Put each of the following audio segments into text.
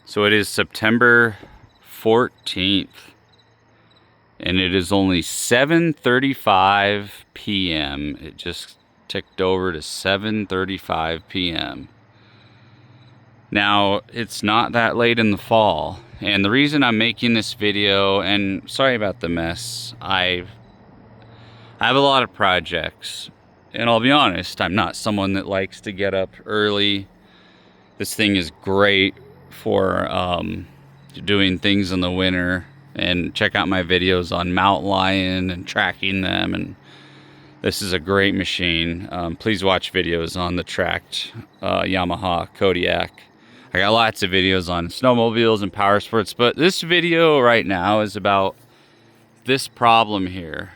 So it is September 14th, and it is only 7:35 p.m. It just ticked over to 7:35 p.m. Now, it's not that late in the fall, and the reason I'm making this video, and sorry about the mess, I have a lot of projects, and I'll be honest, I'm not someone that likes to get up early. This thing is great for doing things in the winter, and check out my videos on mountain lion and tracking them, and this is a great machine. Please watch videos on the tracked Yamaha Kodiak. I got lots of videos on snowmobiles and power sports, but this video right now is about this problem here.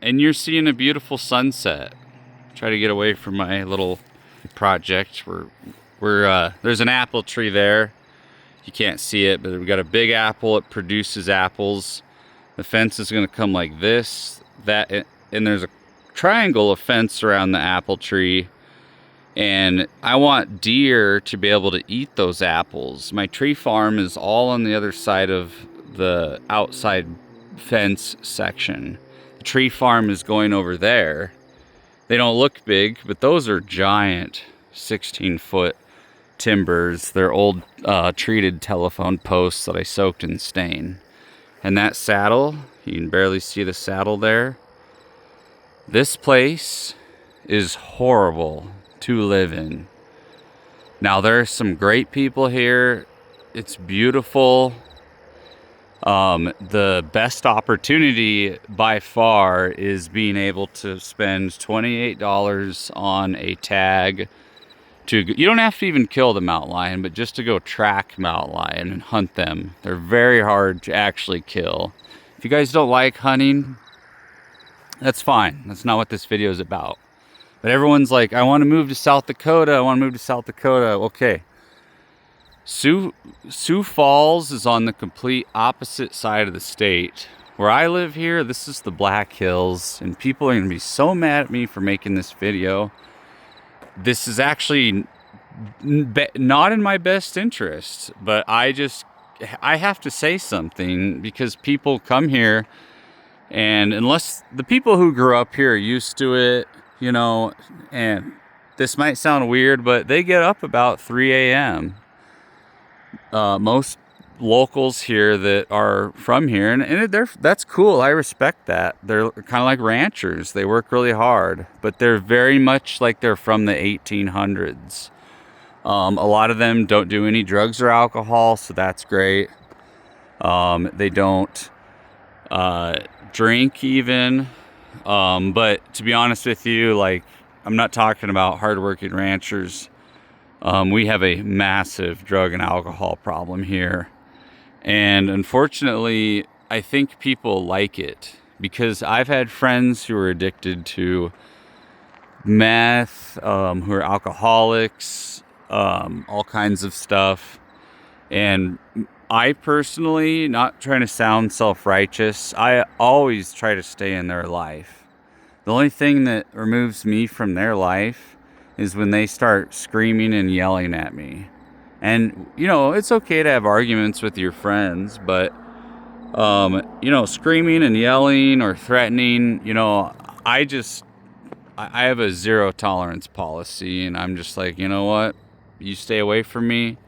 And you're seeing a beautiful sunset. Try to get away from my little project. There's an apple tree there. You can't see it, but we've got a big apple. It produces apples. The fence is going to come like this, that, and there's a triangle of fence around the apple tree. And I want deer to be able to eat those apples. My tree farm is all on the other side of the outside fence section. The tree farm is going over there. They don't look big, but those are giant 16-foot timbers. They're old treated telephone posts that I soaked in stain. And that saddle, you can barely see the saddle there. This place is horrible to live in. Now, there are some great people here. It's beautiful. The best opportunity by far is being able to spend $28 on a tag. You don't have to even kill the mountain lion, but just to go track mountain lion and hunt them. They're very hard to actually kill. If you guys don't like hunting, that's fine. That's not what this video is about. But everyone's like, I want to move to South Dakota. I want to move to South Dakota. Okay. Sioux Falls is on the complete opposite side of the state. Where I live here, this is the Black Hills, and people are going to be so mad at me for making this video. This is actually not in my best interest, but I have to say something because people come here, and unless the people who grew up here are used to it, you know, and this might sound weird, but they get up about 3 a.m. Most locals here that are from here, and that's cool. I respect that. They're kind of like ranchers. They work really hard, but they're very much like they're from the 1800s. A lot of them don't do any drugs or alcohol, so that's great. They don't drink even. But to be honest with you, like, I'm not talking about hardworking ranchers. We have a massive drug and alcohol problem here. And unfortunately, I think people like it because I've had friends who are addicted to meth, who are alcoholics, all kinds of stuff. And I personally, not trying to sound self-righteous, I always try to stay in their life. The only thing that removes me from their life is when they start screaming and yelling at me. And, you know, it's okay to have arguments with your friends, but, you know, screaming and yelling or threatening, you know, I have a zero tolerance policy, and I'm just like, you know what? You stay away from me.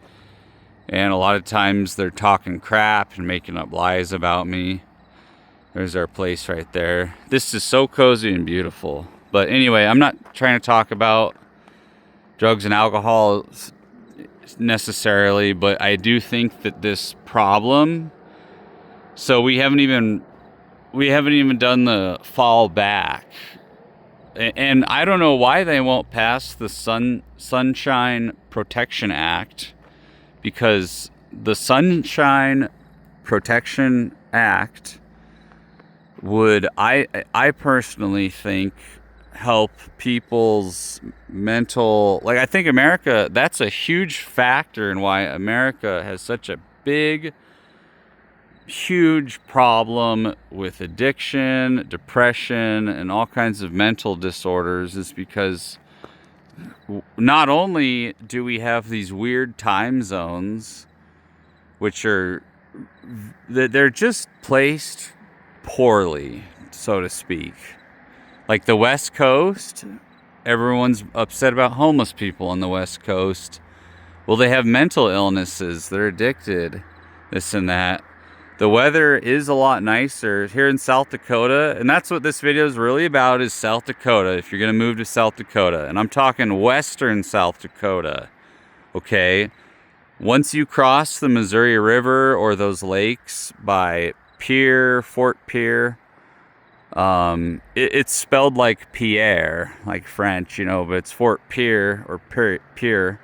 And a lot of times they're talking crap and making up lies about me. There's our place right there. This is so cozy and beautiful. But anyway, I'm not trying to talk about drugs and alcohol necessarily, but I do think that this problem, so we haven't even done the fall back. And I don't know why they won't pass the Sunshine Protection Act, because the Sunshine Protection Act would, I personally think, help people's mental, like, I think America, that's a huge factor in why America has such a huge problem with addiction, depression, and all kinds of mental disorders, is because not only do we have these weird time zones which are, they're just placed poorly, so to speak. Like the West Coast, everyone's upset about homeless people on the West Coast. Well, they have mental illnesses, they're addicted, this and that. The weather is a lot nicer here in South Dakota, and that's what this video is really about, is South Dakota. If you're gonna move to South Dakota, and I'm talking western South Dakota, okay? Once you cross the Missouri River or those lakes by Pierre, Fort Pierre, it's spelled like Pierre, like French, you know, but it's Fort Pierre or Pierre,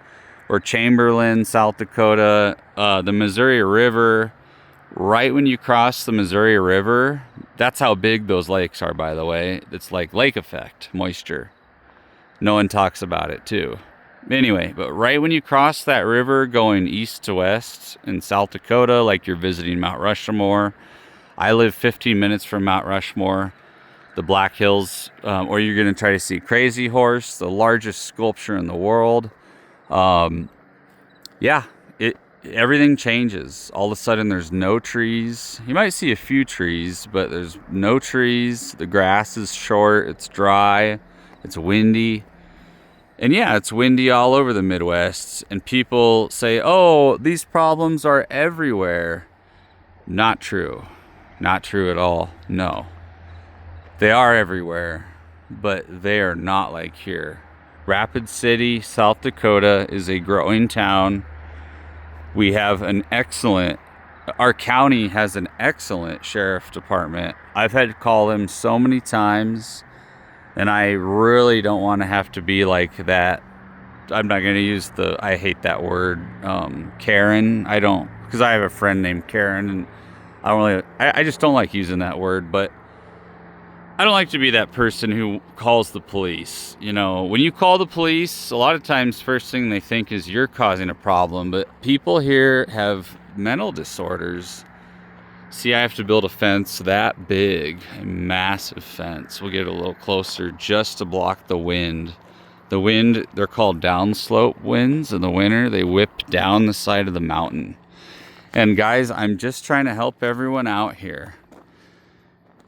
or Chamberlain, South Dakota, the Missouri River. Right when you cross the Missouri River, that's how big those lakes are, by the way. It's like lake effect, moisture. No one talks about it, too. Anyway, but right when you cross that river going east to west in South Dakota, like you're visiting Mount Rushmore. I live 15 minutes from Mount Rushmore, the Black Hills, or you're going to try to see Crazy Horse, the largest sculpture in the world. Yeah, everything changes. All of a sudden there's no trees. You might see a few trees, but there's no trees. The grass is short, it's dry, it's windy. And yeah, it's windy all over the Midwest. And people say, oh, these problems are everywhere. Not true. Not true at all. No. They are everywhere, but they are not like here. Rapid City, South Dakota is a growing town. We have our county has an excellent sheriff department. I've had to call them so many times, and I really don't want to have to be like that. I'm not going to use I hate that word, Karen. Because I have a friend named Karen, and I just don't like using that word, but I don't like to be that person who calls the police. You know, when you call the police, a lot of times first thing they think is you're causing a problem, but people here have mental disorders. See, I have to build a fence that big, a massive fence. We'll get a little closer just to block the wind. The wind, they're called downslope winds. In the winter, they whip down the side of the mountain. And guys, I'm just trying to help everyone out here.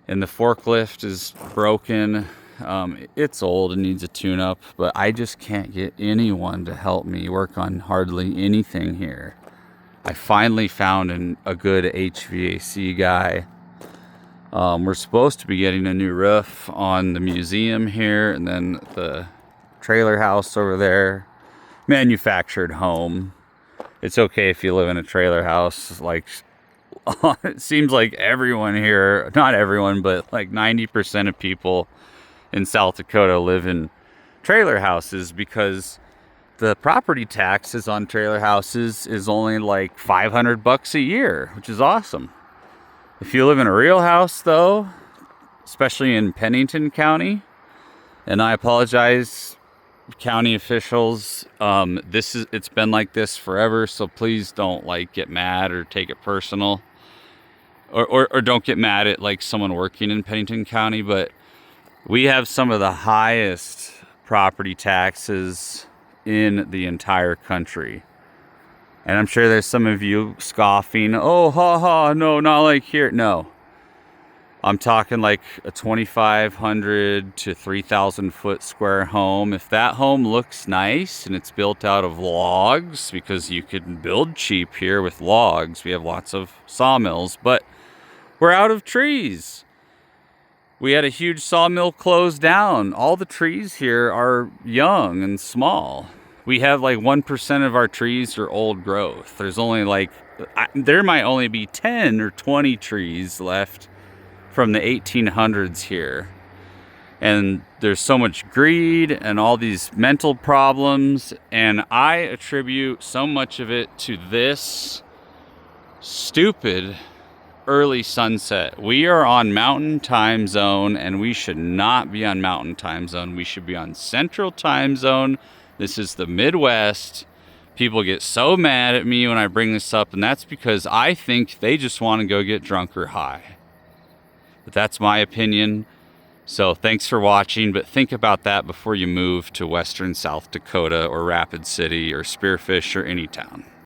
And the forklift is broken. It's old and needs a tune-up, but I just can't get anyone to help me work on hardly anything here. I finally found a good HVAC guy. We're supposed to be getting a new roof on the museum here, and then the trailer house over there. Manufactured home. It's okay if you live in a trailer house, like it seems like everyone here, not everyone, but like 90% of people in South Dakota live in trailer houses, because the property taxes on trailer houses is only like $500 a year, which is awesome. If you live in a real house, though, especially in Pennington County, and I apologize, county officials, it's been like this forever, so please don't get mad or take it personal. Or don't get mad at someone working in Pennington County, but we have some of the highest property taxes in the entire country. And I'm sure there's some of you scoffing, oh, ha ha, no, not like here. No. I'm talking like a 2,500 to 3,000 foot square home. If that home looks nice and it's built out of logs, because you can build cheap here with logs. We have lots of sawmills, but we're out of trees. We had a huge sawmill close down. All the trees here are young and small. We have 1% of our trees are old growth. There's only there might only be 10 or 20 trees left from the 1800s here. And there's so much greed and all these mental problems, and I attribute so much of it to this stupid early sunset. We are on Mountain Time Zone, and we should not be on Mountain Time Zone. We should be on Central Time Zone. This is the Midwest. People get so mad at me when I bring this up, and that's because I think they just want to go get drunk or high. But that's my opinion. So thanks for watching, but think about that before you move to western South Dakota or Rapid City or Spearfish or any town.